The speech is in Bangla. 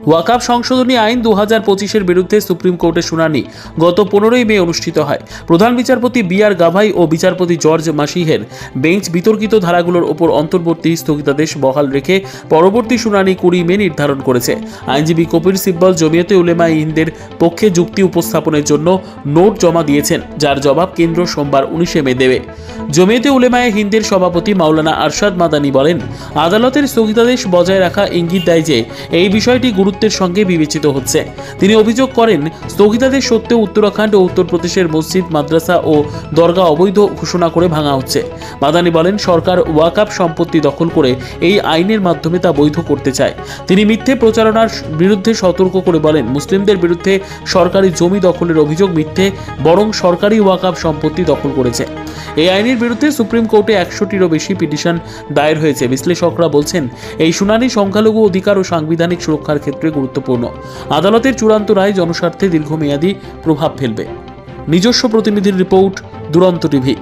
ওয়াকফ সংশোধনী আইন 2025-এর বিরুদ্ধে সুপ্রিম কোর্টে শুনানি গত 15ই মে অনুষ্ঠিত হয়। প্রধান বিচারপতি বি.আর. গাভাই ও বিচারপতি জর্জ মাসিহের বেঞ্চ বিতর্কিত ধারাগুলোর ওপর অন্তর্বর্তী স্থগিতাদেশ বহাল রেখে পরবর্তী শুনানি 20 মে নির্ধারণ করেছে। আইনজীবী কপিল সিব্বল জমিয়তে উলেমায়ে হিন্দের পক্ষে যুক্তি উপস্থাপনের জন্য নোট জমা দিয়েছেন, যার জবাব কেন্দ্র সোমবার 19 মে দেবে। জমিয়তে উলেমায়ে হিন্দের সভাপতি মাওলানা আরশাদ মাদানি বলেন, আদালতের স্থগিতাদেশ বজায় রাখা ইঙ্গিত দেয় যে এই বিষয়টি গুরুত্বের সঙ্গে বিবেচিত হচ্ছে। তিনি অভিযোগ করেন, স্থগিতাদেশ সত্ত্বেও উত্তরাখণ্ড ও উত্তরপ্রদেশের মসজিদ, মাদ্রাসা ও দরগা অবৈধ ঘোষণা করে ভাঙা হচ্ছে। মাদানি বলেন, সরকার ওয়াকফ সম্পত্তি দখল করে এই আইনের মাধ্যমে তা বৈধ করতে চায়। তিনি মিথ্যে প্রচারণার বিরুদ্ধে সতর্ক করে বলেন, মুসলিমদের বিরুদ্ধে সরকারি জমি দখলের অভিযোগ মিথ্যে, বরং সরকারি ওয়াকফ সম্পত্তি দখল করেছে। এই আইনের বিরুদ্ধে সুপ্রিম কোর্টে 100টিরও বেশি পিটিশন দায়ের হয়েছে। বিশ্লেষকরা বলছেন, এই শুনানি সংখ্যালঘু অধিকার ও সাংবিধানিক সুরক্ষার ক্ষেত্রে গুরুত্বপূর্ণ। আদালতের চূড়ান্ত রায় জনস্বার্থে দীর্ঘমেয়াদী প্রভাব ফেলবে। নিজস্ব প্রতিনিধির রিপোর্ট, দুরন্ত টিভি।